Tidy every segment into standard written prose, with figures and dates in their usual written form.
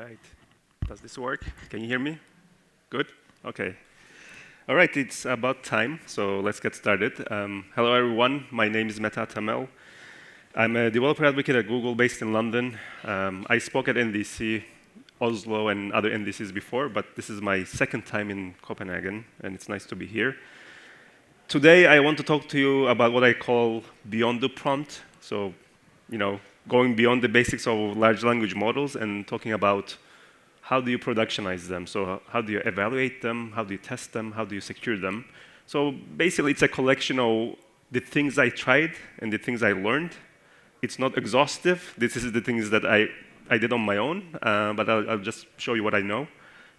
right. Does this work? Can you hear me? Good? Okay. All right, it's about time, so let's get started. Hello, everyone. My name is Mete Atamel. I'm a developer advocate at Google based in London. I spoke at NDC, Oslo, and other NDCs before, but this is my second time in Copenhagen, and it's nice to be here. Today, I want to talk to you about what I call beyond the prompt. So, going beyond the basics of large language models and talking about how do you productionize them? So how do you evaluate them? How do you test them? How do you secure them? So basically, it's a collection of the things I tried and the things I learned. It's not exhaustive. This is the things that I did on my own, but I'll just show you what I know.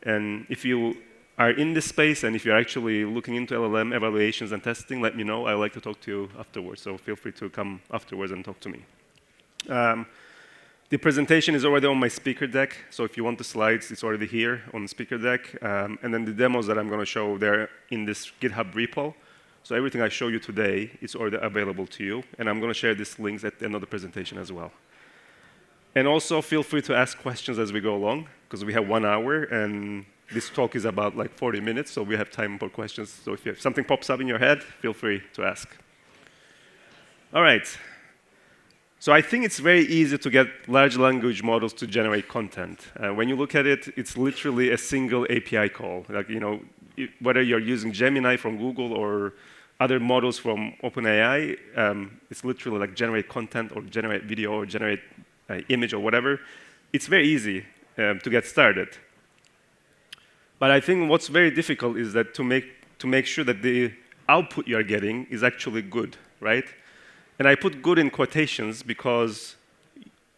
And if you are in this space and if you're actually looking into LLM evaluations and testing, let me know. I'd like to talk to you afterwards, so feel free to come afterwards and talk to me. The presentation is already on my speaker deck, so if you want the slides, it's already here on the speaker deck. And then the demos that I'm going to show, they're in this GitHub repo. So everything I show you today is already available to you, and I'm going to share these links at the end of the presentation as well. And also, feel free to ask questions as we go along, because we have 1 hour, and this talk is about like 40 minutes, so we have time for questions. So if something pops up in your head, feel free to ask. All right. So I think it's very easy to get large language models to generate content. When you look at it, it's literally a single API call. Like, whether you're using Gemini from Google or other models from OpenAI, it's literally like generate content or generate video or generate image or whatever. It's very easy to get started. But I think what's very difficult is that to make sure that the output you're getting is actually good, right? And I put good in quotations because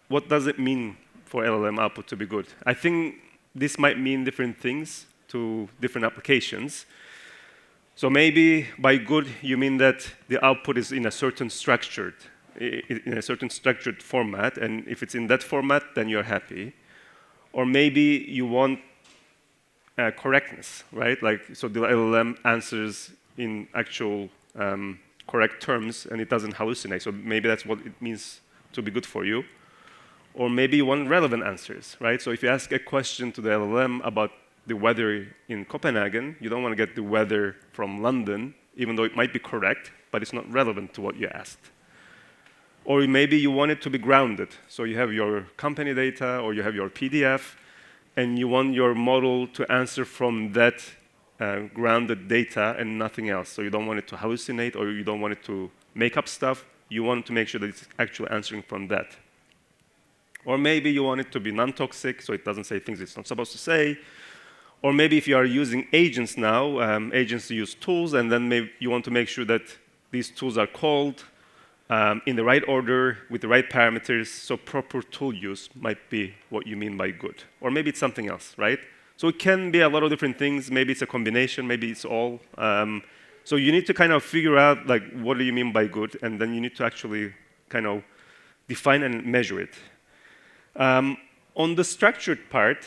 what does it mean for LLM output to be good? I think this might mean different things to different applications. So maybe by good, you mean that the output is in a certain structured format, and if it's in that format, then you're happy. Or maybe you want correctness, right? So the LLM answers in actual correct terms, and it doesn't hallucinate. So maybe that's what it means to be good for you. Or maybe you want relevant answers, right? So if you ask a question to the LLM about the weather in Copenhagen, you don't want to get the weather from London, even though it might be correct, but it's not relevant to what you asked. Or maybe you want it to be grounded. So you have your company data, or you have your PDF, and you want your model to answer from that grounded data and nothing else. So you don't want it to hallucinate, or you don't want it to make up stuff. You want to make sure that it's actually answering from that. Or maybe you want it to be non-toxic, so it doesn't say things it's not supposed to say. Or maybe if you are using agents now, agents use tools, and then maybe you want to make sure that these tools are called in the right order with the right parameters, so proper tool use might be what you mean by good. Or maybe it's something else, right? So it can be a lot of different things. Maybe it's a combination, maybe it's all. So you need to kind of figure out, like, what do you mean by good, and then you need to actually kind of define and measure it. On the structured part,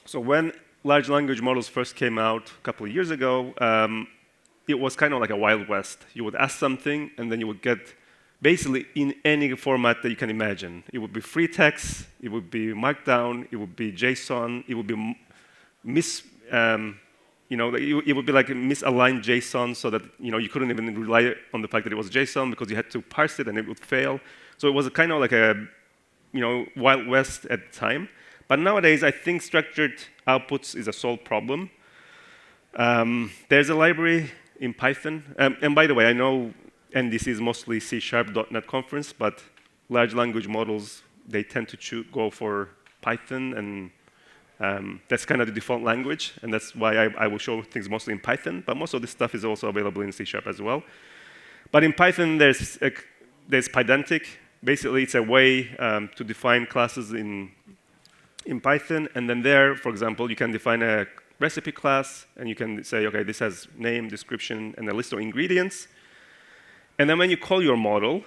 so when large language models first came out a couple of years ago, it was kind of like a Wild West. You would ask something, and then you would get basically in any format that you can imagine. It would be free text, it would be Markdown, it would be JSON, it would be it would be like a misaligned JSON, so that you couldn't even rely on the fact that it was JSON because you had to parse it and it would fail. So it was kind of like a Wild West at the time. But nowadays, I think structured outputs is a solved problem. There's a library in Python, and by the way, I know NDC is mostly C#.NET conference, but large language models, they tend to go for Python, and that's kind of the default language, and that's why I will show things mostly in Python, but most of this stuff is also available in C# as well. But in Python, there's Pydantic. Basically, it's a way to define classes in Python, and then there, for example, you can define a recipe class, and you can say, okay, this has name, description, and a list of ingredients. And then when you call your model,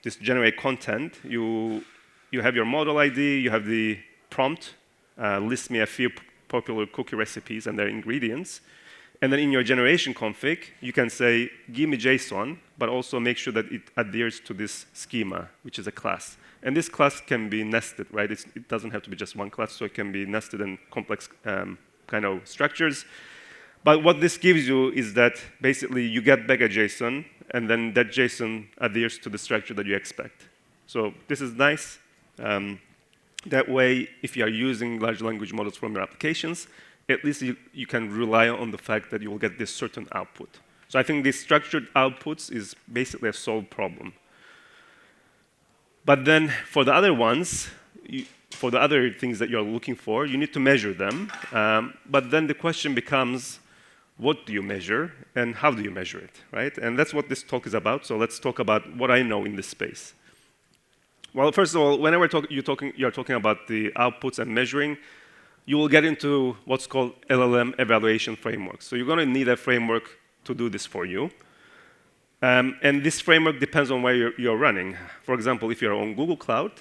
this generate content, you have your model ID, you have the prompt, list me a few popular cookie recipes and their ingredients, And then in your generation config, you can say, give me JSON, but also make sure that it adheres to this schema, which is a class. And this class can be nested, right? It doesn't have to be just one class, so it can be nested in complex kind of structures. But what this gives you is that basically you get back a JSON, and then that JSON adheres to the structure that you expect. So this is nice. That way, if you are using large language models from your applications, at least you can rely on the fact that you will get this certain output. So I think these structured outputs is basically a solved problem. But then for the other ones, for the other things that you're looking for, you need to measure them. But then the question becomes, what do you measure and how do you measure it, right? And that's what this talk is about. So let's talk about what I know in this space. Well, first of all, whenever you're talking about the outputs and measuring, you will get into what's called LLM Evaluation Frameworks. So you're going to need a framework to do this for you. And this framework depends on where you're running. For example, if you're on Google Cloud,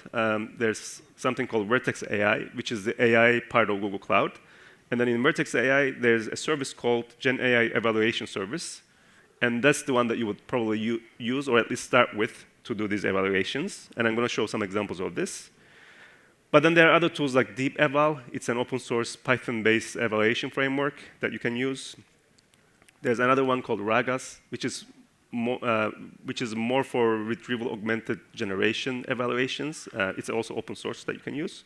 there's something called Vertex AI, which is the AI part of Google Cloud. And then in Vertex AI, there's a service called Gen AI Evaluation Service. And that's the one that you would probably use, or at least start with, to do these evaluations. And I'm going to show some examples of this. But then there are other tools like DeepEval. It's an open source Python-based evaluation framework that you can use. There's another one called RAGAS, which is more for Retrieval-Augmented Generation evaluations. It's also open source that you can use.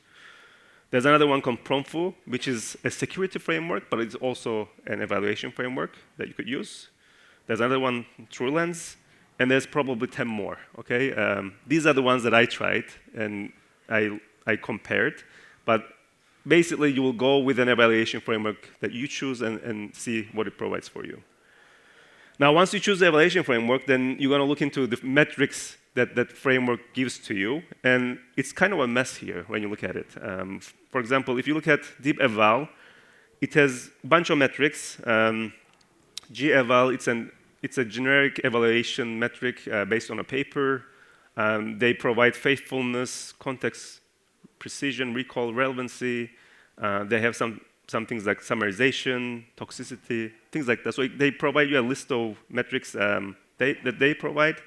There's another one called Promptfoo, which is a security framework, but it's also an evaluation framework that you could use. There's another one, TrueLens, and there's probably 10 more, okay? These are the ones that I tried, and I compared. But basically, you will go with an evaluation framework that you choose and see what it provides for you. Now, once you choose the evaluation framework, then you're going to look into the metrics that that framework gives to you. And it's kind of a mess here when you look at it. For example, if you look at DeepEval, it has a bunch of metrics. GEval, it's a generic evaluation metric based on a paper. They provide faithfulness, context, precision, recall, relevancy. They have some things like summarization, toxicity, things like that. So they provide you a list of metrics that they provide.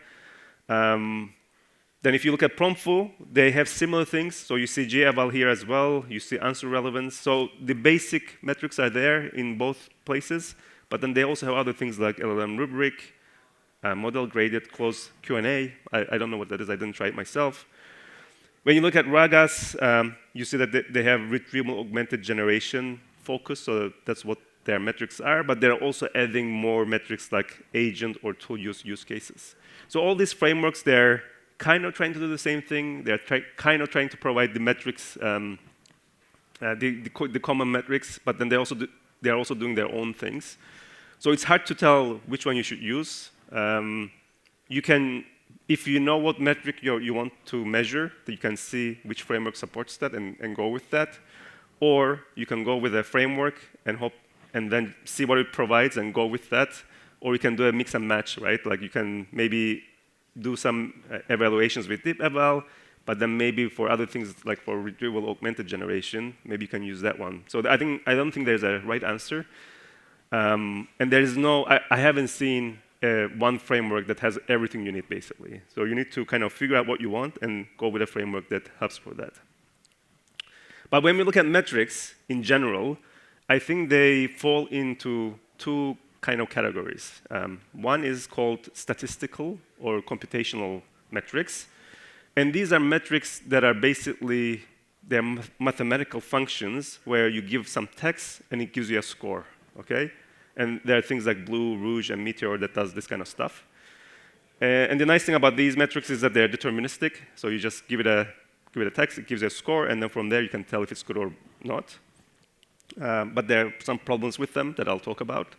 Then if you look at Promptfoo, they have similar things. So you see GEval here as well. You see answer relevance. So the basic metrics are there in both places. But then they also have other things like LLM rubric, model graded closed Q&A. I don't know what that is. I didn't try it myself. When you look at RAGAS, you see that they have Retrieval-Augmented Generation focus, so that's what their metrics are, but they're also adding more metrics like agent or tool use cases. So all these frameworks, they're kind of trying to do the same thing. They're kind of trying to provide the metrics, the common metrics, but then they're also doing their own things. So it's hard to tell which one you should use. You can, if you know what metric you want to measure, you can see which framework supports that and go with that. Or you can go with a framework and then see what it provides and go with that. Or you can do a mix and match, right? Like you can maybe do some evaluations with DeepEval, but then maybe for other things, like for Retrieval-Augmented Generation, maybe you can use that one. So I don't think there's a right answer. And there is no, I haven't seen one framework that has everything you need, basically. So you need to kind of figure out what you want and go with a framework that helps for that. But when we look at metrics in general, I think they fall into two kind of categories. One is called statistical or computational metrics. And these are metrics that are basically, they're mathematical functions where you give some text and it gives you a score, okay? And there are things like Blue, Rouge, and Meteor that does this kind of stuff. And the nice thing about these metrics is that they're deterministic. So you just give it a text, it gives you a score, and then from there you can tell if it's good or not. But there are some problems with them that I'll talk about.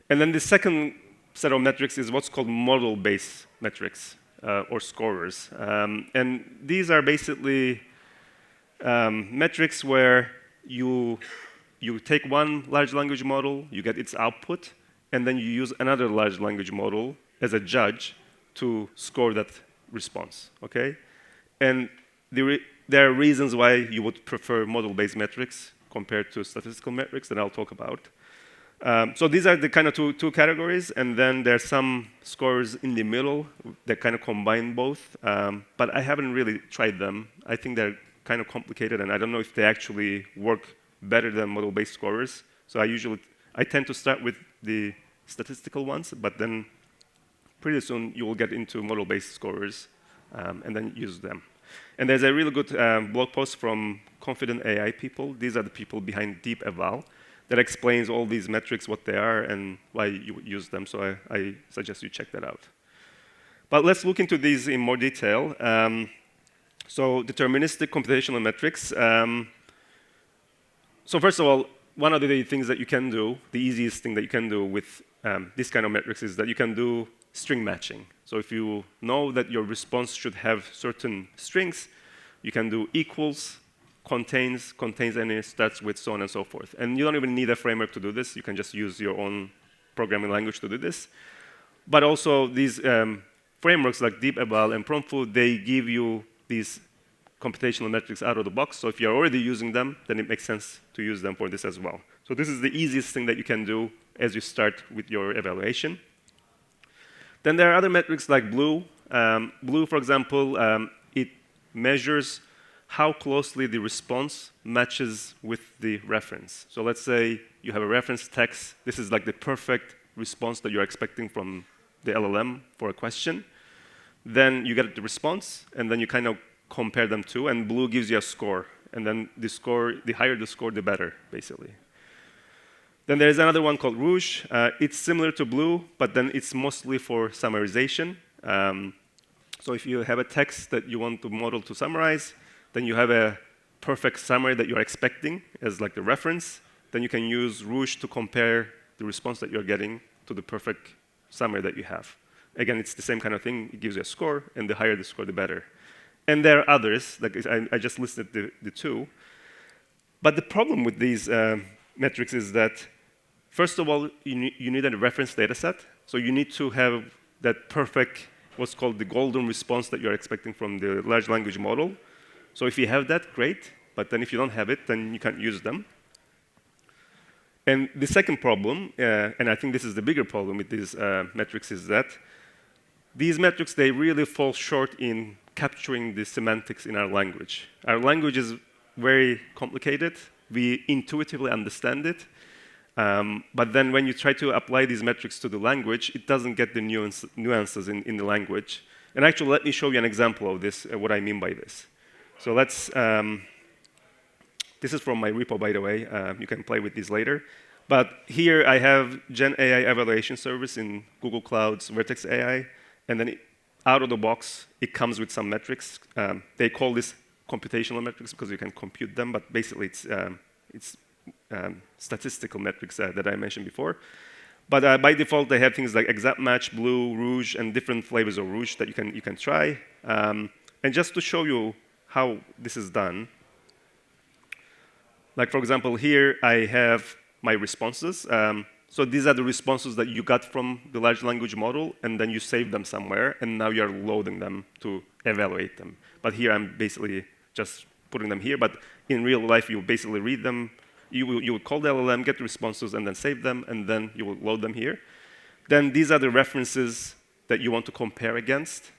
And then the second set of metrics is what's called model-based metrics, or scorers. And these are basically metrics where you take one large language model, you get its output, and then you use another large language model as a judge to score that response, okay? And there are reasons why you would prefer model-based metrics compared to statistical metrics that I'll talk about. So these are the kind of two categories, and then there are some scores in the middle that kind of combine both. But I haven't really tried them. I think they're kind of complicated, and I don't know if they actually work better than model-based scorers. So I tend to start with the statistical ones, but then pretty soon you will get into model-based scorers and then use them. And there's a really good blog post from Confident AI people. These are the people behind DeepEval that explains all these metrics, what they are, and why you use them. So I suggest you check that out. But let's look into these in more detail. So deterministic computational metrics. So first of all, one of the things that you can do, the easiest thing that you can do with this kind of metrics is that you can do string matching. So if you know that your response should have certain strings, you can do equals, contains any, starts with, so on and so forth. And you don't even need a framework to do this. You can just use your own programming language to do this. But also these frameworks like DeepEval and Promptfoo, they give you these computational metrics out of the box. So if you're already using them, then it makes sense to use them for this as well. So this is the easiest thing that you can do as you start with your evaluation. Then there are other metrics like Blue. Blue, for example, it measures how closely the response matches with the reference. So let's say you have a reference text. This is like the perfect response that you're expecting from the LLM for a question. Then you get the response, and then you kind of compare them to, and Blue gives you a score. And then the higher the score, the better, basically. Then there's another one called Rouge. It's similar to Blue, but then it's mostly for summarization. So if you have a text that you want the model to summarize, then you have a perfect summary that you're expecting as like the reference. Then you can use Rouge to compare the response that you're getting to the perfect summary that you have. Again, it's the same kind of thing. It gives you a score, and the higher the score, the better. And there are others. Like I just listed the two. But the problem with these metrics is that, first of all, you need a reference data set. So you need to have that perfect, what's called the golden response that you're expecting from the large language model. So if you have that, great. But then if you don't have it, then you can't use them. And the second problem, and I think this is the bigger problem with these metrics, is that these metrics, they really fall short in capturing the semantics in our language. Our language is very complicated. We intuitively understand it. But then when you try to apply these metrics to the language, it doesn't get the nuances in the language. And actually, let me show you an example of this, what I mean by this. So let's, this is from my repo, by the way. You can play with these later. But here I have Gen AI Evaluation Service in Google Cloud's Vertex AI. And then out of the box, it comes with some metrics. They call this computational metrics because you can compute them. But basically, it's statistical metrics that I mentioned before. But by default, they have things like exact match, Blue, Rouge, and different flavors of Rouge that you can try. And just to show you how this is done, like for example, here I have my responses. So these are the responses that you got from the large language model, and then you save them somewhere, and now you're loading them to evaluate them. But here I'm basically just putting them here. But in real life, you basically read them. You will call the LLM, get the responses, and then save them, and then you will load them here. Then these are the references that you want to compare against.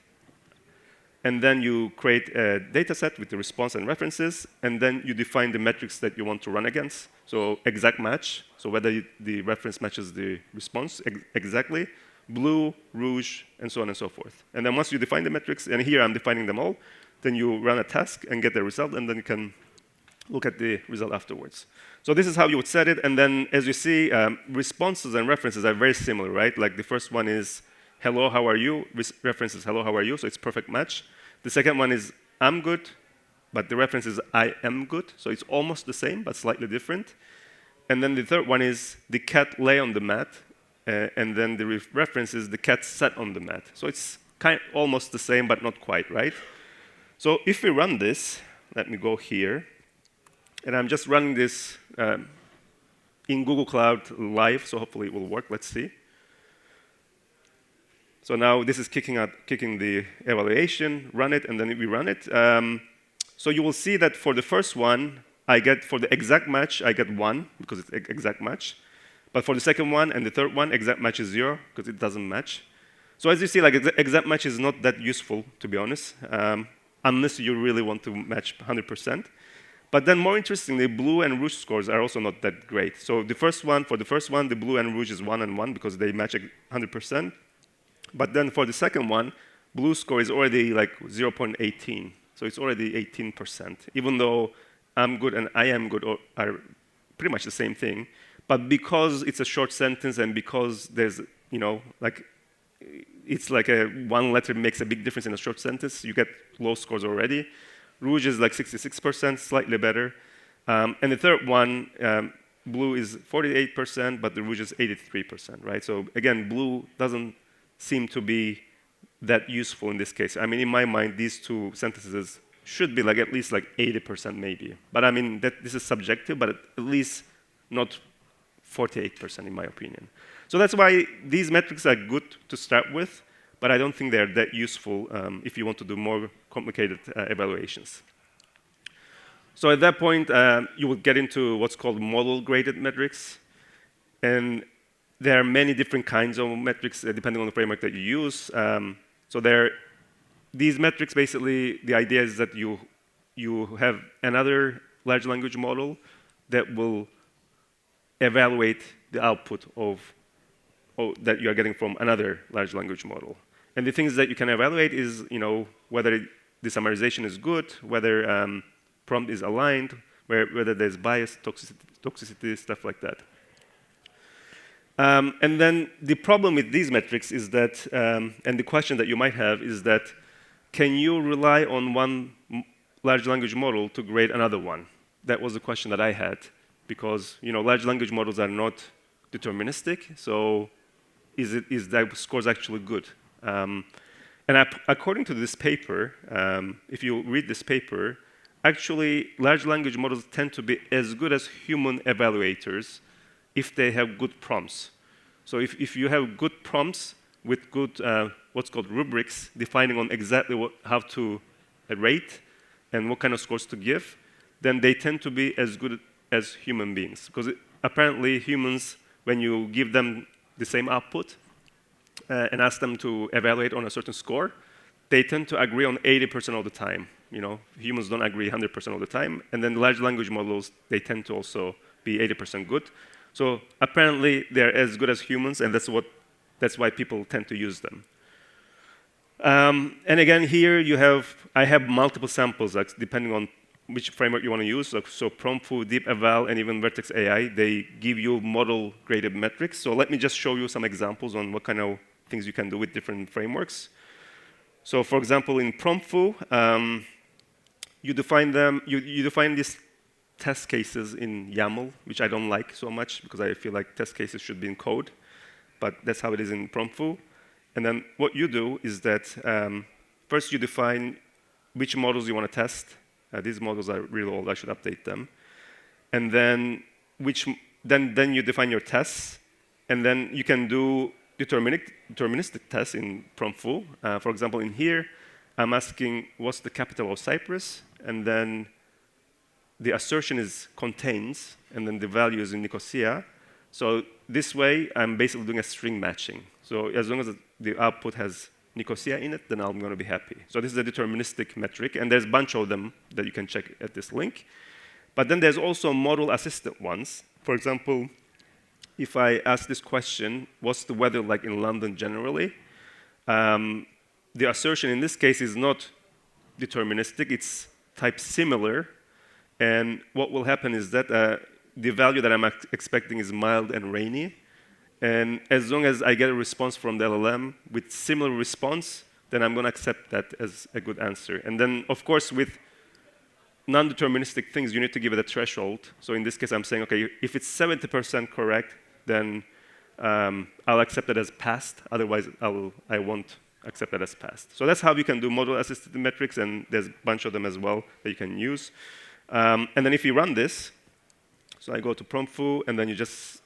And then you create a data set with the response and references, and then you define the metrics that you want to run against. So exact match, so whether the reference matches the response exactly, Blue, Rouge, and so on and so forth. And then once you define the metrics, and here I'm defining them all, then you run a task and get the result, and then you can look at the result afterwards. So this is how you would set it. And then as you see, responses and references are very similar, right? Like the first one is, hello, how are you? Reference is, hello, how are you? So it's perfect match. The second one is, I'm good, but the reference is, I am good. So it's almost the same, but slightly different. And then the third one is, the cat lay on the mat. And then the reference is, the cat sat on the mat. So it's almost the same, but not quite, right? So if we run this, let me go here. And I'm just running this in Google Cloud live, so hopefully it will work. Let's see. So now this is kicking the evaluation, run it, and then we run it. So you will see that for the first one, for the exact match, I get 1, because it's exact match. But for the second one and the third one, exact match is 0 because it doesn't match. So as you see, like exact match is not that useful, to be honest, unless you really want to match 100%. But then more interestingly, blue and rouge scores are also not that great. So for the first one, the blue and rouge is 1 and 1 because they match 100%. But then for the second one, blue score is already like 0.18. So it's already 18%, even though I'm good and I am good are pretty much the same thing. But because it's a short sentence and because there's, like, it's like one letter makes a big difference in a short sentence, you get low scores already. Rouge is like 66%, slightly better. And the third one, blue is 48%, but the rouge is 83%, right? So again, blue doesn't seem to be that useful in this case. I mean, in my mind, these two sentences should be like at least like 80% maybe. But I mean, this is subjective, but at least not 48% in my opinion. So that's why these metrics are good to start with, but I don't think they're that useful if you want to do more complicated evaluations. So at that point, you will get into what's called model-graded metrics. And there are many different kinds of metrics depending on the framework that you use. So these metrics, basically, the idea is that you have another large language model that will evaluate the output that you are getting from another large language model. And the things that you can evaluate is, whether the summarization is good, whether prompt is aligned, whether there's bias, toxicity, stuff like that. And then the problem with these metrics is that, and the question that you might have is that, can you rely on one large language model to grade another one? That was the question that I had, because large language models are not deterministic. So is that scores actually good? And according to this paper, if you read this paper, actually large language models tend to be as good as human evaluators if they have good prompts. So if you have good prompts with good what's called rubrics, defining on exactly how to rate and what kind of scores to give, then they tend to be as good as human beings. Because apparently humans, when you give them the same output and ask them to evaluate on a certain score, they tend to agree on 80% of the time. Humans don't agree 100% of the time. And then large language models, they tend to also be 80% good. So apparently they're as good as humans, and that's why people tend to use them. And again, here I have multiple samples, like, depending on which framework you want to use. So Promptfoo, DeepEval, and even Vertex AI, they give you model-graded metrics. So let me just show you some examples on what kind of things you can do with different frameworks. So for example, in Promptfoo, you define these test cases in YAML, which I don't like so much because I feel like test cases should be in code. But that's how it is in Promptfoo. And then what you do is that first you define which models you want to test. These models are really old. I should update them. And then then you define your tests. And then you can do deterministic tests in Promptfoo. For example, in here, I'm asking what's the capital of Cyprus, and then the assertion is contains, and then the value is in Nicosia. So this way, I'm basically doing a string matching. So as long as the output has Nicosia in it, then I'm going to be happy. So this is a deterministic metric, and there's a bunch of them that you can check at this link. But then there's also model-assisted ones. For example, if I ask this question, what's the weather like in London generally? The assertion in this case is not deterministic. It's type similar. And what will happen is that the value that I'm expecting is mild and rainy. And as long as I get a response from the LLM with similar response, then I'm going to accept that as a good answer. And then, of course, with non-deterministic things, you need to give it a threshold. So in this case, I'm saying, OK, if it's 70% correct, then I'll accept it as passed. Otherwise, I won't accept it as passed. So that's how you can do model-assisted metrics, and there's a bunch of them as well that you can use. And then if you run this, so I go to Promptfoo, and then you just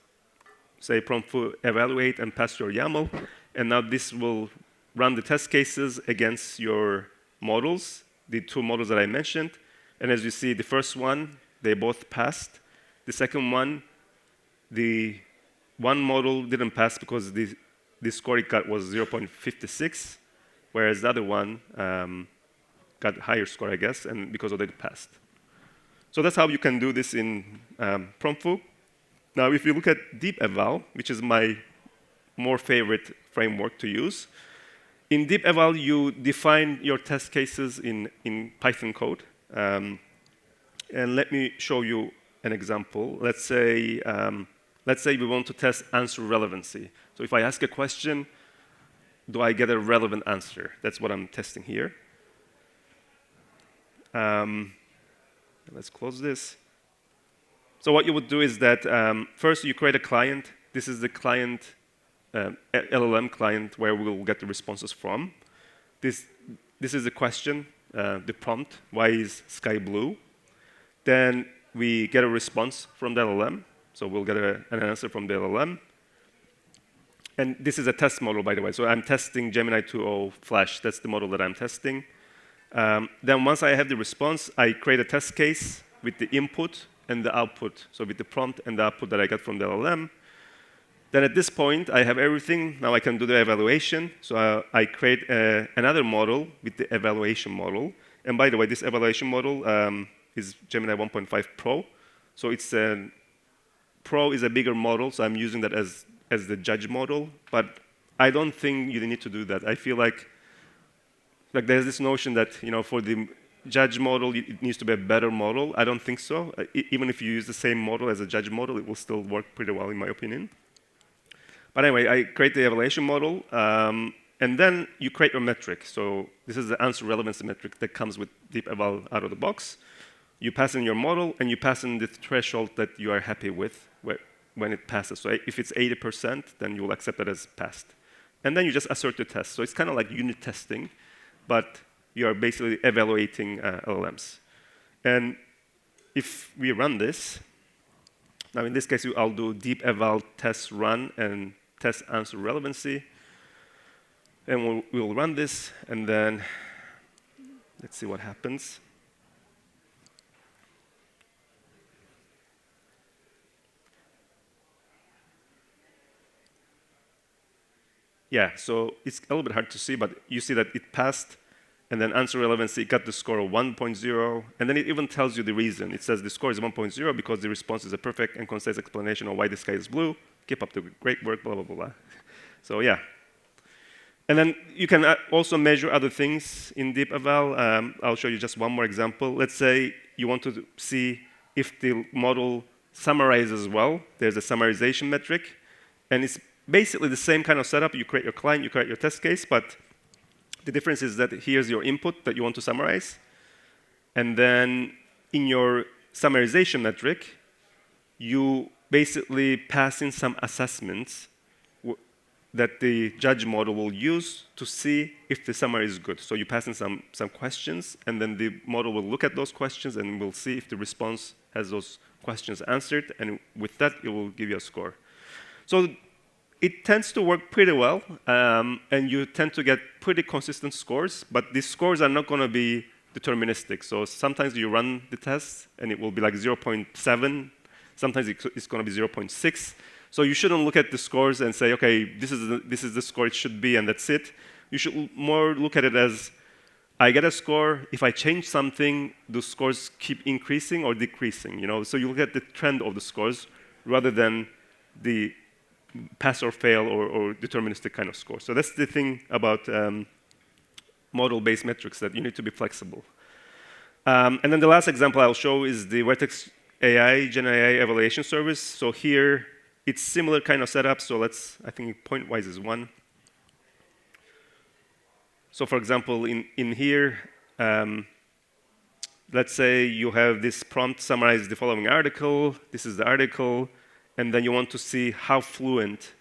say Promptfoo evaluate and pass your YAML. And now this will run the test cases against your models, the two models that I mentioned. And as you see, the first one, they both passed. The second one, the one model didn't pass because the score it got was 0.56, whereas the other one got higher score, I guess, and because of that it passed. So that's how you can do this in Promptfoo. Now, if you look at DeepEval, which is my more favorite framework to use, in DeepEval, you define your test cases in Python code. And let me show you an example. Let's say we want to test answer relevancy. So if I ask a question, do I get a relevant answer? That's what I'm testing here. Let's close this. So what you would do is that first you create a client. This is the client, LLM client, where we'll get the responses from. This is the question, the prompt, why is sky blue? Then we get a response from the LLM. So we'll get an answer from the LLM. And this is a test model, by the way. So I'm testing Gemini 2.0 Flash. That's the model that I'm testing. Then once I have the response, I create a test case with the input and the output. So with the prompt and the output that I got from the LLM. Then at this point, I have everything. Now I can do the evaluation. So I create another model with the evaluation model. And by the way, this evaluation model is Gemini 1.5 Pro. So it's Pro is a bigger model, so I'm using that as the judge model. But I don't think you need to do that. I feel like there's this notion that for the judge model, it needs to be a better model. I don't think so. Even if you use the same model as a judge model, it will still work pretty well, in my opinion. But anyway, I create the evaluation model, and then you create your metric. So this is the answer relevancy metric that comes with DeepEval out of the box. You pass in your model, and you pass in the threshold that you are happy with when it passes. So if it's 80%, then you will accept it as passed. And then you just assert the test. So it's kind of like unit testing, but you are basically evaluating LLMs. And if we run this, now in this case, I'll do DeepEval test run and test answer relevancy. And we'll run this, and then let's see what happens. Yeah, so it's a little bit hard to see, but you see that it passed, and then answer relevancy, it got the score of 1.0, and then it even tells you the reason. It says the score is 1.0 because the response is a perfect and concise explanation of why the sky is blue. Keep up the great work, blah, blah, blah, blah. So yeah. And then you can also measure other things in DeepEval. I'll show you just one more example. Let's say you want to see if the model summarizes well. There's a summarization metric, and it's basically the same kind of setup. You create your client, you create your test case, but the difference is that here's your input that you want to summarize. And then in your summarization metric, you basically pass in some assessments that the judge model will use to see if the summary is good. So you pass in some questions, and then the model will look at those questions and will see if the response has those questions answered. And with that, it will give you a score. So it tends to work pretty well, and you tend to get pretty consistent scores, but these scores are not going to be deterministic. So sometimes you run the test, and it will be like 0.7. Sometimes it's going to be 0.6. So you shouldn't look at the scores and say, OK, this is the score it should be, and that's it. You should more look at it as, I get a score. If I change something, the scores keep increasing or decreasing. So you look at the trend of the scores rather than the pass or fail or deterministic kind of score. So that's the thing about model-based metrics, that you need to be flexible. And then the last example I'll show is the Vertex AI Gen AI Evaluation Service. So here, it's similar kind of setup. So I think point-wise is 1. So for example, in here, let's say you have this prompt summarize the following article. This is the article. And then you want to see how fluent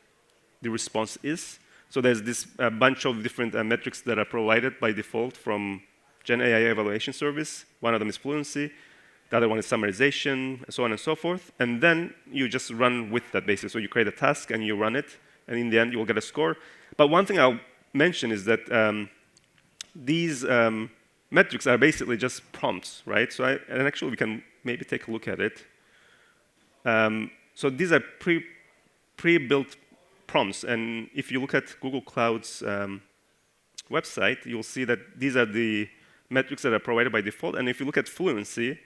the response is. So there's this bunch of different metrics that are provided by default from Gen AI Evaluation Service. One of them is fluency. The other one is summarization, and so on and so forth. And then you just run with that, basically. So you create a task, and you run it. And in the end, you will get a score. But one thing I'll mention is that these metrics are basically just prompts, right? So and actually, we can maybe take a look at it. So these are pre-built prompts. And if you look at Google Cloud's website, you'll see that these are the metrics that are provided by default. And if you look at fluency,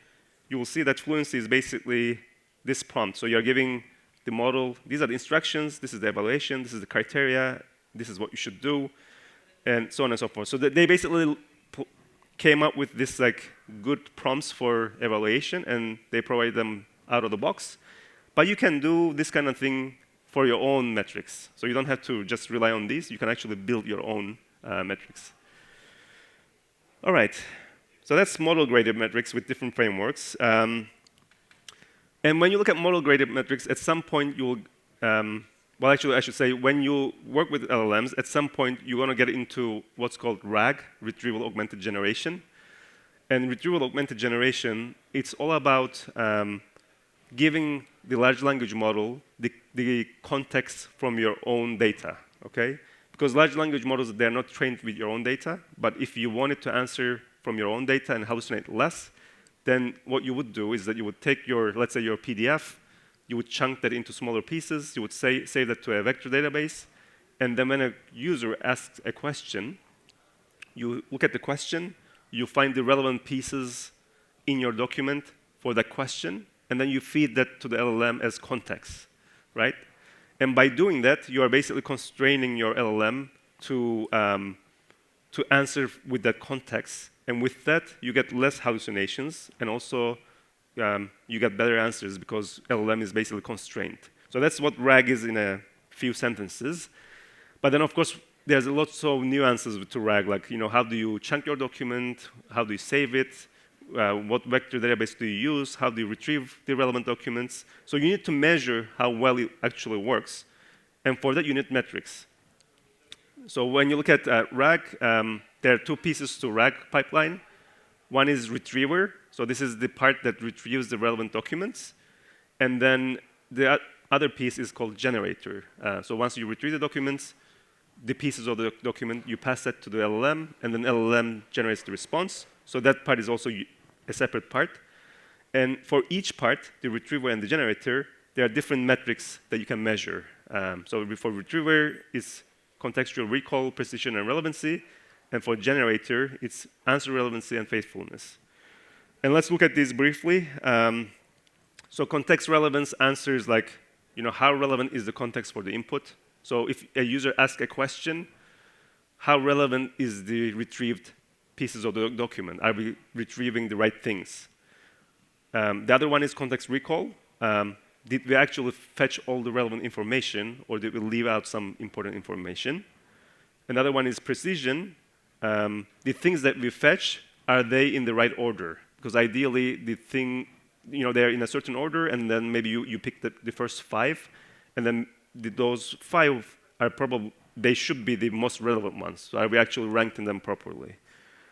you will see that fluency is basically this prompt. So you're giving the model, these are the instructions, this is the evaluation, this is the criteria, this is what you should do, and so on and so forth. So they basically came up with this like good prompts for evaluation, and they provide them out of the box. But you can do this kind of thing for your own metrics. So you don't have to just rely on these. You can actually build your own metrics. All right. So that's model-graded metrics with different frameworks. And when you look at model-graded metrics, at some point you will, well, actually, I should say, when you work with LLMs, at some point you want to get into what's called RAG, Retrieval-Augmented Generation. And Retrieval-Augmented Generation, it's all about giving the large language model the context from your own data, okay? Because large language models, they're not trained with your own data, but if you wanted to answer from your own data and hallucinate less, then what you would do is that you would take your, let's say your PDF, you would chunk that into smaller pieces, you would save that to a vector database, and then when a user asks a question, you look at the question, you find the relevant pieces in your document for that question, and then you feed that to the LLM as context, right? And by doing that, you are basically constraining your LLM to answer with that context. And with that, you get less hallucinations, and also you get better answers because LLM is basically constrained. So that's what RAG is in a few sentences. But then, of course, there's lots of nuances to RAG, like how do you chunk your document, how do you save it, what vector database do you use, how do you retrieve the relevant documents. So you need to measure how well it actually works. And for that, you need metrics. So when you look at RAG, there are two pieces to RAG pipeline. One is retriever. So this is the part that retrieves the relevant documents. And then the other piece is called generator. So once you retrieve the documents, the pieces of the document, you pass that to the LLM, and then LLM generates the response. So that part is also a separate part. And for each part, the retriever and the generator, there are different metrics that you can measure. So for retriever, it's contextual recall, precision, and relevancy. And for generator, it's answer relevancy and faithfulness. And let's look at these briefly. So context relevance answers like, how relevant is the context for the input? So if a user asks a question, how relevant is the retrieved pieces of the document? Are we retrieving the right things? The other one is context recall. Did we actually fetch all the relevant information, or did we leave out some important information? Another one is precision. The things that we fetch, are they in the right order? Because ideally, the thing, they're in a certain order, and then maybe you pick the first 5, and then those 5 are probably, they should be the most relevant ones. So are we actually ranking them properly?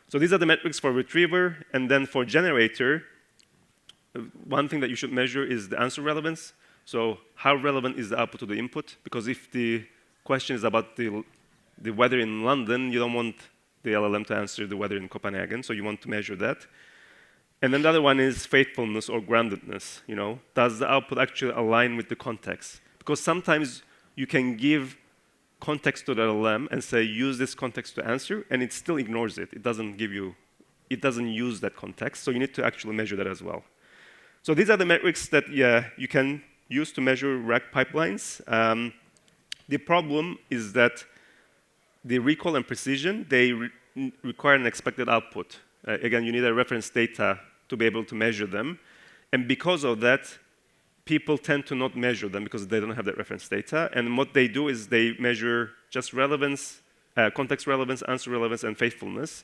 So these are the metrics for retriever, and then for generator, one thing that you should measure is the answer relevance. So how relevant is the output to the input? Because if the question is about the weather in London, you don't want the LLM to answer the weather in Copenhagen, so you want to measure that. And then the other one is faithfulness or groundedness. Does the output actually align with the context? Because sometimes you can give context to the LLM and say, use this context to answer, and it still ignores it. It doesn't use that context, so you need to actually measure that as well. So these are the metrics that you can use to measure RAG pipelines. The problem is that the recall and precision, they require an expected output. Again, you need a reference data to be able to measure them. And because of that, people tend to not measure them because they don't have that reference data. And what they do is they measure just relevance, context relevance, answer relevance, and faithfulness.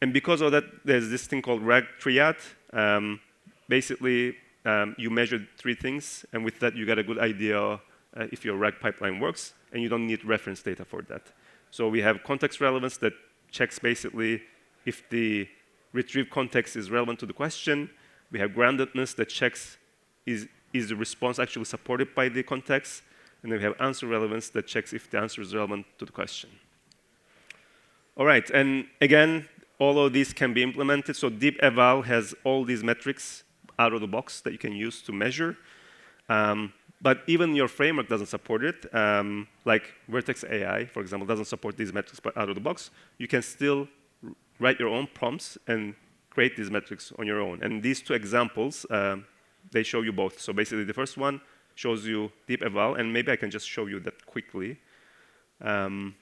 And because of that, there's this thing called RAG triad. Basically, you measure 3 things, and with that, you get a good idea if your RAG pipeline works, and you don't need reference data for that. So we have context relevance that checks basically if the retrieved context is relevant to the question. We have groundedness that checks is the response actually supported by the context. And then we have answer relevance that checks if the answer is relevant to the question. All right, and again, all of these can be implemented. So DeepEval has all these metrics out of the box that you can use to measure. But even your framework doesn't support it. Like Vertex AI, for example, doesn't support these metrics out of the box. You can still write your own prompts and create these metrics on your own. And these two examples, they show you both. So basically, the first one shows you DeepEval, and maybe I can just show you that quickly. So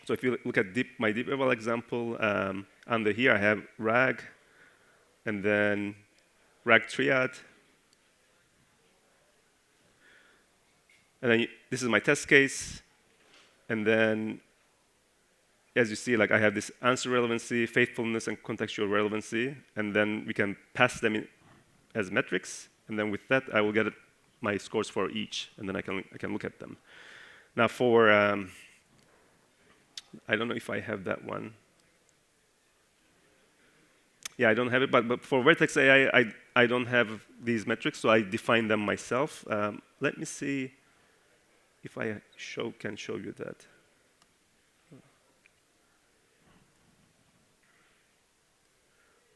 if you look at my DeepEval example, under here I have RAG, and then RAG triad. And then this is my test case. And then, as you see, like I have this answer relevancy, faithfulness, and contextual relevancy. And then we can pass them in as metrics. And then with that, I will get my scores for each. And then I can look at them. Now for, I don't know if I have that one. Yeah, I don't have it. But for Vertex AI, I don't have these metrics. So I define them myself. Let me see if I can show you that.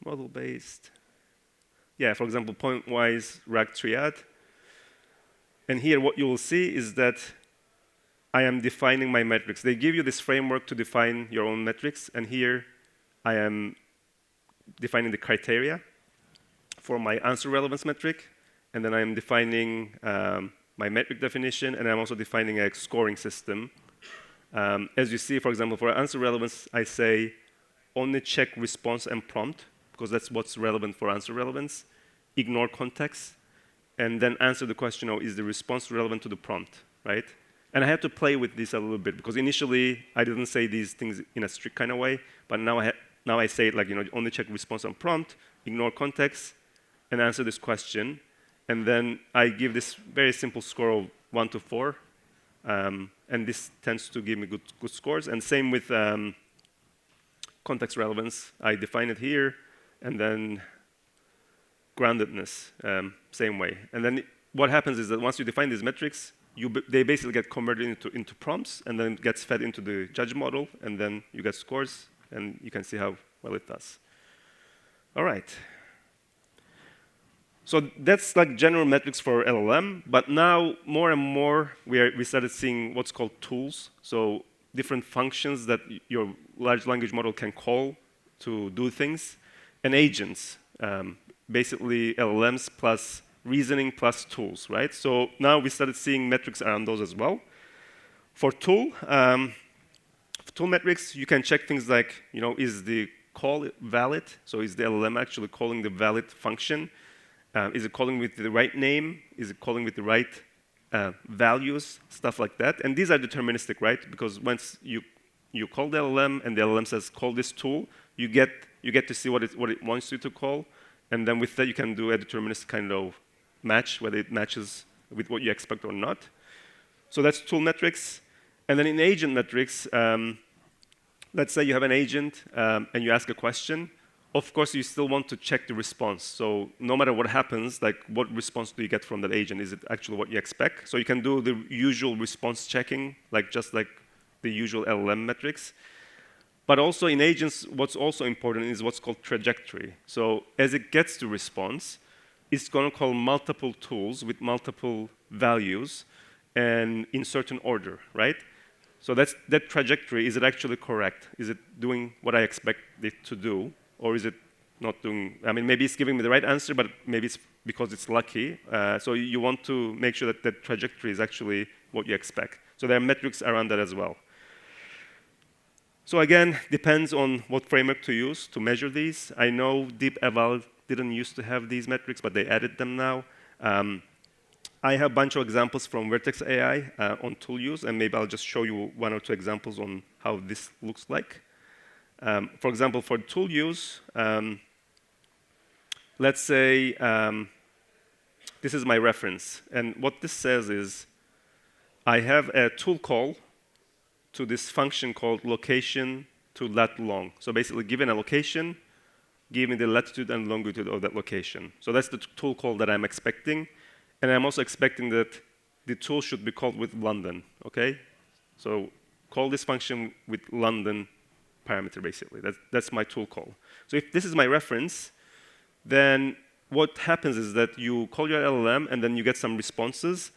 Model-based. Yeah, for example, point-wise RAG triad. And here what you will see is that I am defining my metrics. They give you this framework to define your own metrics. And here I am defining the criteria for my answer relevance metric. And then I am defining my metric definition, and I'm also defining a scoring system. As you see, for example, for answer relevance, I say only check response and prompt, because that's what's relevant for answer relevance. Ignore context, and then answer the question, is the response relevant to the prompt, right? And I had to play with this a little bit, because initially, I didn't say these things in a strict kind of way, but now I say it like, only check response and prompt, ignore context, and answer this question. And then I give this very simple score of 1 to 4. And this tends to give me good scores. And same with context relevance. I define it here. And then groundedness, same way. And then what happens is that once you define these metrics, they basically get converted into prompts. And then it gets fed into the judge model. And then you get scores. And you can see how well it does. All right. So that's like general metrics for LLM, but now more and more we started seeing what's called tools. So different functions that your large language model can call to do things, and agents, basically LLMs plus reasoning plus tools, right? So now we started seeing metrics around those as well. For tool metrics, you can check things like, is the call valid? So is the LLM actually calling the valid function? Is it calling with the right name? Is it calling with the right values? Stuff like that. And these are deterministic, right? Because once you call the LLM and the LLM says call this tool, you get to see what it wants you to call. And then with that, you can do a deterministic kind of match, whether it matches with what you expect or not. So that's tool metrics. And then in agent metrics, let's say you have an agent and you ask a question. Of course, you still want to check the response. So no matter what happens, like what response do you get from that agent? Is it actually what you expect? So you can do the usual response checking, just like the usual LLM metrics. But also in agents, what's also important is what's called trajectory. So as it gets the response, it's going to call multiple tools with multiple values and in certain order, right? So that trajectory, is it actually correct? Is it doing what I expect it to do? Or is it not doing, maybe it's giving me the right answer, but maybe it's because it's lucky. So you want to make sure that that trajectory is actually what you expect. So there are metrics around that as well. So again, depends on what framework to use to measure these. I know DeepEval didn't used to have these metrics, but they added them now. I have a bunch of examples from Vertex AI on tool use, and maybe I'll just show you 1 or 2 examples on how this looks like. For example, for tool use, let's say this is my reference. And what this says is I have a tool call to this function called location to lat long. So basically, given a location, give me the latitude and longitude of that location. So that's the tool call that I'm expecting. And I'm also expecting that the tool should be called with London, OK? So call this function with London parameter, basically. That's my tool call. So if this is my reference, then what happens is that you call your LLM, and then you get some responses.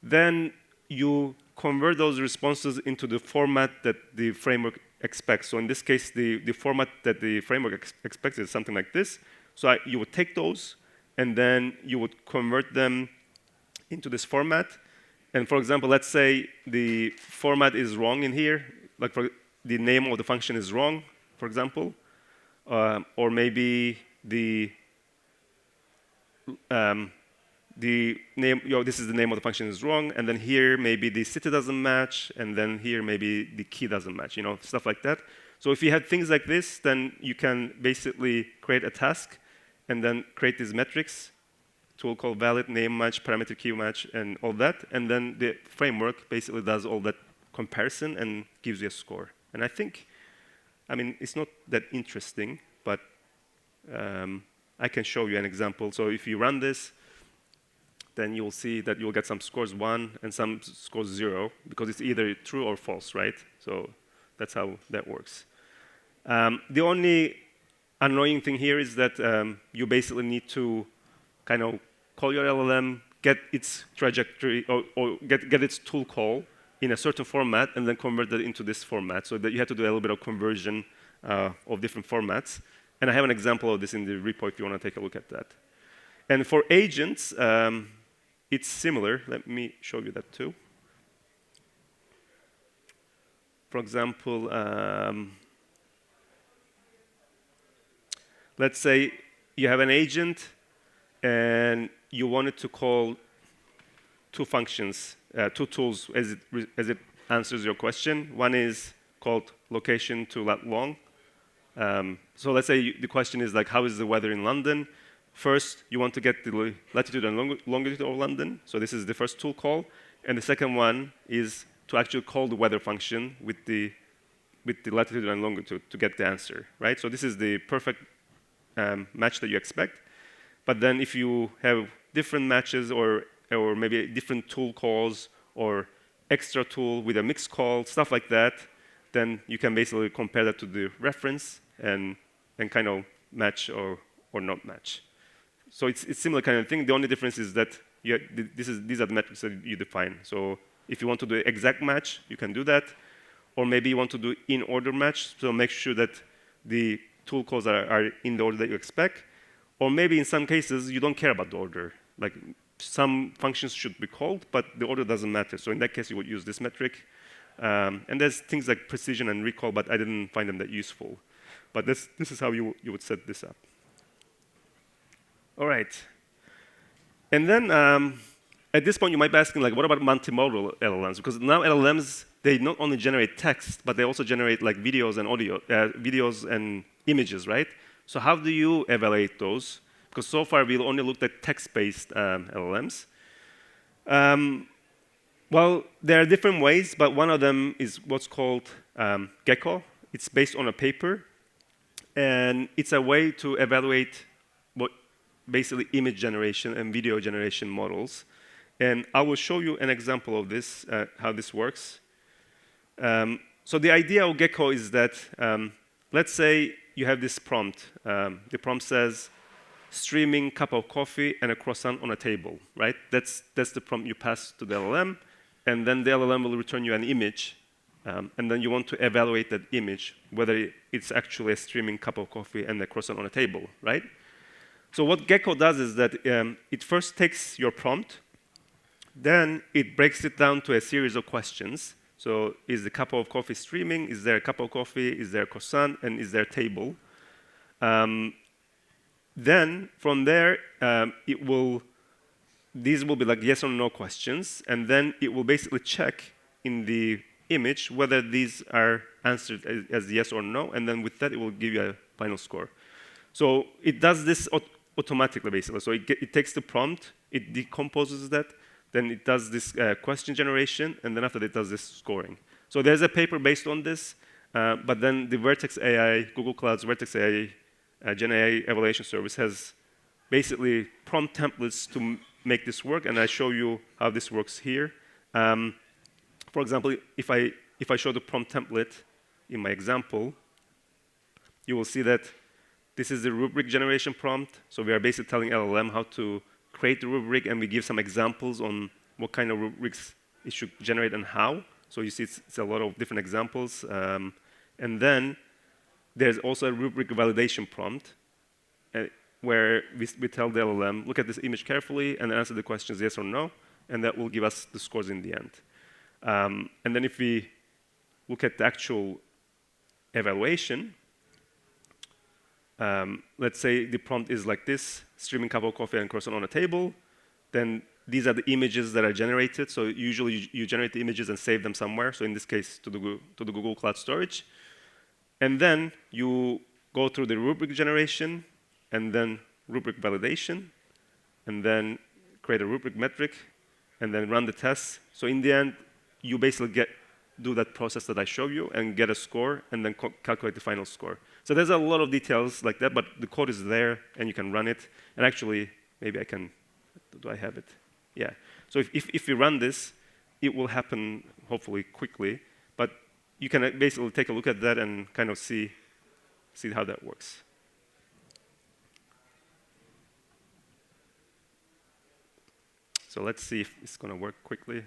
Then you convert those responses into the format that the framework expects. So in this case, the format that the framework expects is something like this. So you would take those, and then you would convert them into this format. And for example, let's say the format is wrong in here, like the name of the function is wrong, for example, or maybe the name, this is the name of the function is wrong, and then here maybe the city doesn't match, and then here maybe the key doesn't match, stuff like that. So if you had things like this, then you can basically create a task, and then create these metrics, tool called valid, name match, parameter key match, and all that, and then the framework basically does all that comparison and gives you a score. And I think, it's not that interesting, but I can show you an example. So if you run this, then you'll see that you'll get some scores 1 and some scores 0, because it's either true or false, right? So that's how that works. The only annoying thing here is that you basically need to kind of call your LLM, get its trajectory, or get its tool call in a certain format, and then convert it into this format. So that you have to do a little bit of conversion of different formats. And I have an example of this in the repo if you want to take a look at that. And for agents, it's similar. Let me show you that too. For example, let's say you have an agent, and you wanted to call two functions, two tools as it answers your question. One is called location to lat long. So let's say the question is like, how is the weather in London? First, you want to get the latitude and longitude of London. So this is the first tool call. And the second one is to actually call the weather function with the latitude and longitude to get the answer, right? So this is the perfect match that you expect. But then if you have different matches or maybe different tool calls or extra tool with a mixed call, stuff like that, then you can basically compare that to the reference and kind of match or not match. So it's similar kind of thing. The only difference is that these are the metrics that you define. So if you want to do an exact match, you can do that. Or maybe you want to do in-order match, so make sure that the tool calls are in the order that you expect. Or maybe in some cases, you don't care about the order. Like some functions should be called, but the order doesn't matter. So in that case, you would use this metric. And there's things like precision and recall, but I didn't find them that useful. But this is how you would set this up. All right. And then at this point, you might be asking, like, what about multimodal LLMs? Because now LLMs, they not only generate text, but they also generate like videos and audio, videos and images, right? So how do you evaluate those? Because so far, we've only looked at text-based LLMs. Well, there are different ways, but one of them is what's called Gecko. It's based on a paper, and it's a way to evaluate what basically image generation and video generation models. And I will show you an example of this, how this works. So the idea of Gecko is that, let's say you have this prompt. The prompt says, streaming cup of coffee and a croissant on a table, right? That's the prompt you pass to the LLM. And then the LLM will return you an image, and then you want to evaluate that image, whether it's actually a streaming cup of coffee and a croissant on a table, right? So what Gecko does is that it first takes your prompt, then it breaks it down to a series of questions. So is the cup of coffee streaming? Is there a cup of coffee? Is there a croissant? And is there a table? Then from there, these will be like yes or no questions, and then it will basically check in the image whether these are answered as yes or no, and then with that, it will give you a final score. So it does this automatically, basically. So it takes the prompt, it decomposes that, then it does this question generation, and then after that, it does this scoring. So there's a paper based on this, but then the Vertex AI, Google Cloud's Vertex AI, Gen AI Evaluation Service has basically prompt templates to make this work, and I show you how this works here. For example, if I show the prompt template in my example, you will see that This is the rubric generation prompt. So we are basically telling LLM how to create the rubric, and we give some examples on what kind of rubrics it should generate and how. So you see it's a lot of different examples. And then there's also a rubric validation prompt where we tell the LLM, look at this image carefully and answer the questions yes or no, and that will give us the scores in the end. And then if we look at the actual evaluation, let's say the prompt is like this: streaming cup of coffee and croissant on a table. Then these are the images that are generated. So usually you generate the images and save them somewhere. So in this case, to the Google Cloud Storage. And then you go through the rubric generation, and then rubric validation, and then create a rubric metric, and then run the tests. So in the end, you basically do that process that I showed you and get a score, and then calculate the final score. So there's a lot of details like that, but the code is there, and you can run it. And actually, maybe I can, do I have it? Yeah. So if you run this, it will happen hopefully quickly, but you can basically take a look at that and kind of see how that works. So let's see if it's going to work quickly.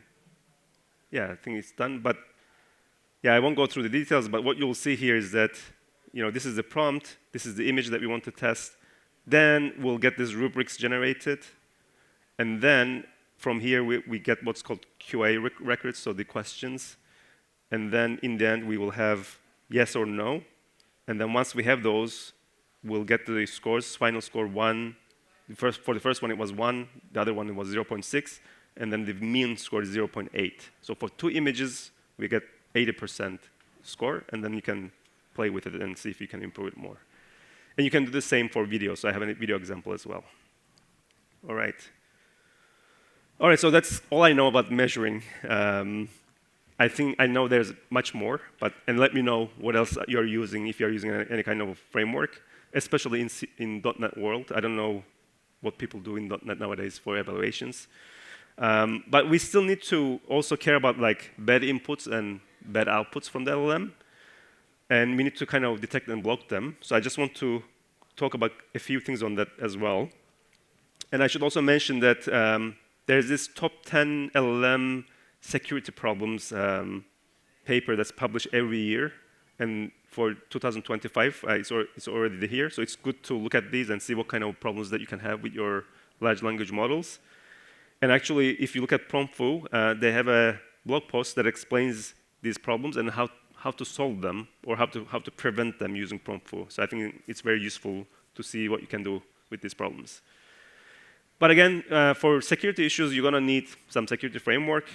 Yeah, I think it's done. But yeah, I won't go through the details, but what you'll see here is that this is the prompt, this is the image that we want to test. Then we'll get these rubrics generated. And then from here, we get what's called QA records, so the questions. And then in the end, we will have yes or no. And then once we have those, we'll get the scores, final score 1. For the first one, it was 1. The other one, it was 0.6. And then the mean score is 0.8. So for 2 images, we get 80% score. And then you can play with it and see if you can improve it more. And you can do the same for video. So I have a video example as well. All right. All right, so that's all I know about measuring. I think I know there's much more, and let me know what else you're using, if you're using any kind of framework, especially in .NET world. I don't know what people do in .NET nowadays for evaluations. But we still need to also care about bad inputs and bad outputs from the LLM. And we need to kind of detect and block them. So I just want to talk about a few things on that as well. And I should also mention that there's this top 10 LLM security problems paper that's published every year. And for 2025, it's already here. So it's good to look at these and see what kind of problems that you can have with your large language models. And actually, if you look at Promptfoo, they have a blog post that explains these problems and how to solve them, or how to prevent them using Promptfoo. So I think it's very useful to see what you can do with these problems. But again, for security issues, you're going to need some security framework.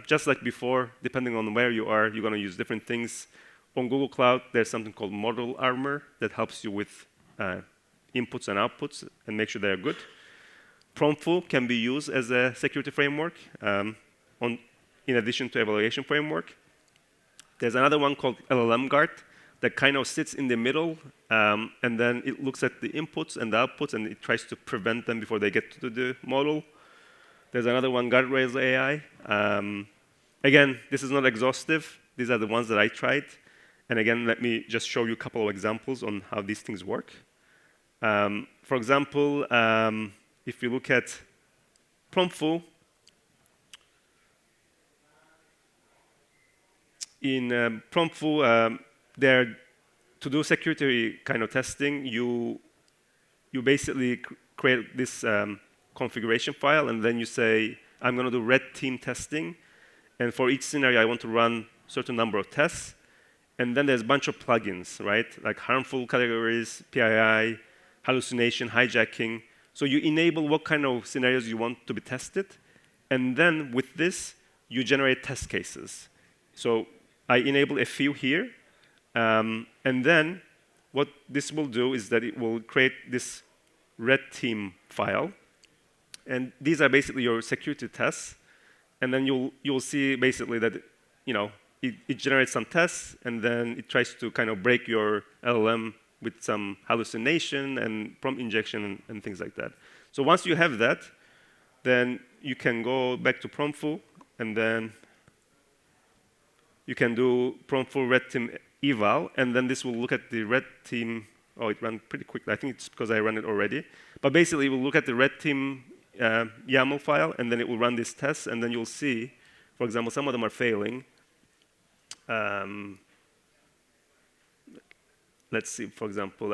Just like before, depending on where you are, you're going to use different things. On Google Cloud, there's something called Model Armor that helps you with inputs and outputs and make sure they're good. Promptfoo can be used as a security framework in addition to evaluation framework. There's another one called LLM Guard that kind of sits in the middle, and then it looks at the inputs and the outputs, and it tries to prevent them before they get to the model. There's another one, Guardrails AI. Again, this is not exhaustive. These are the ones that I tried. And again, let me just show you a couple of examples on how these things work. For example, if you look at Promptfoo, in Promptfoo, to do security kind of testing, you basically create this configuration file, and then you say, I'm going to do red team testing, and for each scenario, I want to run a certain number of tests. And then there's a bunch of plugins, right? Like harmful categories, PII, hallucination, hijacking. So you enable what kind of scenarios you want to be tested. And then with this, you generate test cases. So I enable a few here. And then what this will do is that it will create this red team file. And these are basically your security tests. And then you'll see basically that it generates some tests, and then it tries to kind of break your LLM with some hallucination and prompt injection and things like that. So once you have that, then you can go back to Promptfoo, and then you can do Promptfoo red team eval, and then this will look at the red team Oh, it ran pretty quickly. I think it's because I ran it already. But basically, it will look at the red team YAML file, and then it will run these tests, and then you'll see, for example, some of them are failing. Let's see, for example,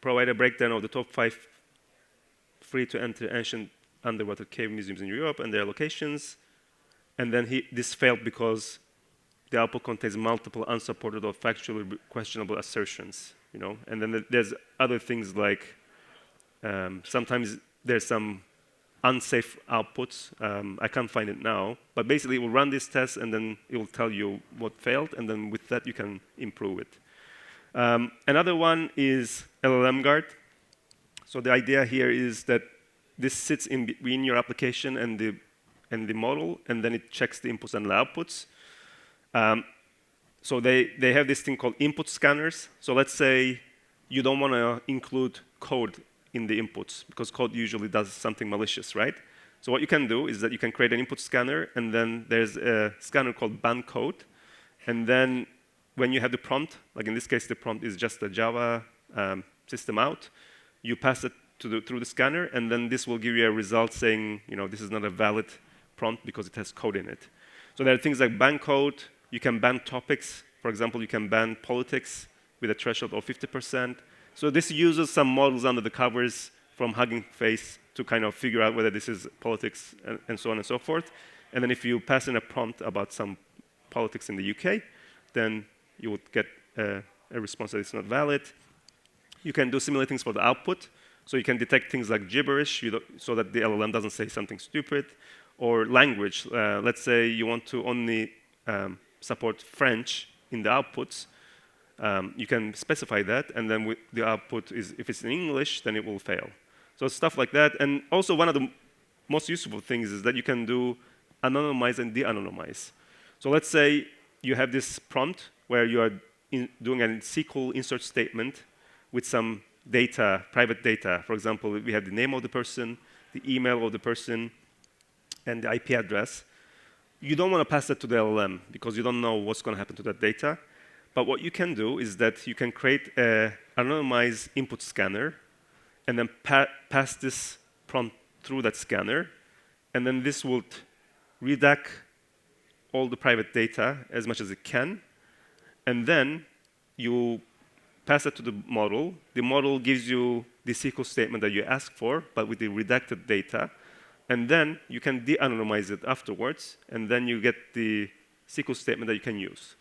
provide a breakdown of the top 5 free-to-enter ancient underwater cave museums in Europe and their locations. And then this failed because the output contains multiple unsupported or factually questionable assertions. And then there's other things like sometimes there's some unsafe outputs. I can't find it now, but basically it will run this test and then it will tell you what failed, and then with that you can improve it. Another one is LLM Guard. So the idea here is that this sits in between your application and the model, and then it checks the inputs and the outputs. So they have this thing called input scanners. So let's say you don't want to include code in the inputs, because code usually does something malicious, right? So what you can do is that you can create an input scanner, and then there's a scanner called ban code. And then when you have the prompt, like in this case, the prompt is just a Java system out, you pass it through the scanner, and then this will give you a result saying, this is not a valid prompt because it has code in it. So there are things like ban code. You can ban topics. For example, you can ban politics with a threshold of 50%. So this uses some models under the covers from Hugging Face to kind of figure out whether this is politics and so on and so forth. And then if you pass in a prompt about some politics in the UK, then you would get a response that it's not valid. You can do similar things for the output. So you can detect things like gibberish so that the LLM doesn't say something stupid. Or language. Let's say you want to only support French in the outputs. You can specify that, and then the output is, if it's in English, then it will fail. So stuff like that. And also one of the most useful things is that you can do anonymize and de-anonymize. So let's say you have this prompt where you are doing a SQL insert statement with some data, private data. For example, we have the name of the person, the email of the person, and the IP address. You don't want to pass that to the LLM because you don't know what's going to happen to that data. But what you can do is that you can create an anonymized input scanner and then pass this prompt through that scanner. And then this would redact all the private data as much as it can. And then you pass it to the model. The model gives you the SQL statement that you asked for, but with the redacted data. And then you can de-anonymize it afterwards, and then you get the SQL statement that you can use.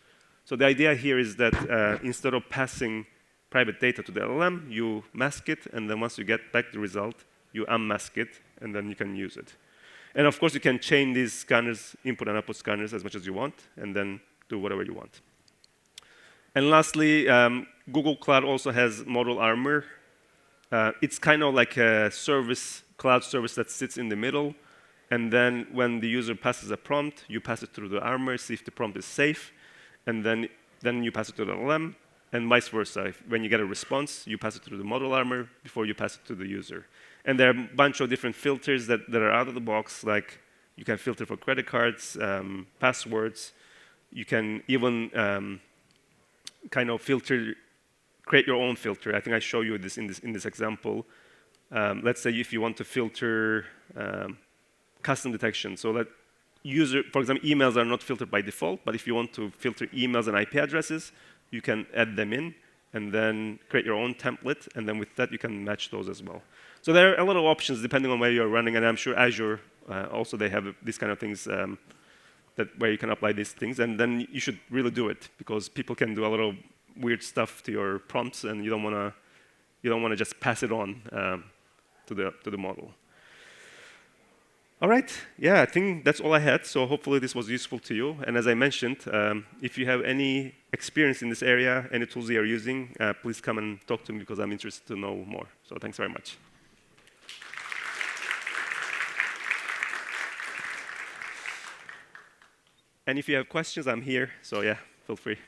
So the idea here is that instead of passing private data to the LLM, you mask it, and then once you get back the result, you unmask it, and then you can use it. And of course, you can chain these scanners, input and output scanners, as much as you want, and then do whatever you want. And lastly, Google Cloud also has Model Armor. It's kind of like a cloud service that sits in the middle. And then when the user passes a prompt, you pass it through the Armor, see if the prompt is safe. And then you pass it to the LLM, and vice versa. When you get a response, you pass it through the Model Armor before you pass it to the user. And there are a bunch of different filters that are out of the box, like you can filter for credit cards, passwords. You can even kind of create your own filter. I think I show you this in this example. Let's say if you want to filter custom detection, so that for example, emails are not filtered by default, but if you want to filter emails and IP addresses, you can add them in and then create your own template, and then with that you can match those as well. So there are a lot of options depending on where you're running, and I'm sure Azure also they have these kind of things where you can apply these things, and then you should really do it because people can do a lot of weird stuff to your prompts, and you don't want to just pass it on to the model. All right, yeah, I think that's all I had. So hopefully this was useful to you. And as I mentioned, if you have any experience in this area, any tools you are using, please come and talk to me because I'm interested to know more. So thanks very much. And if you have questions, I'm here. So yeah, feel free.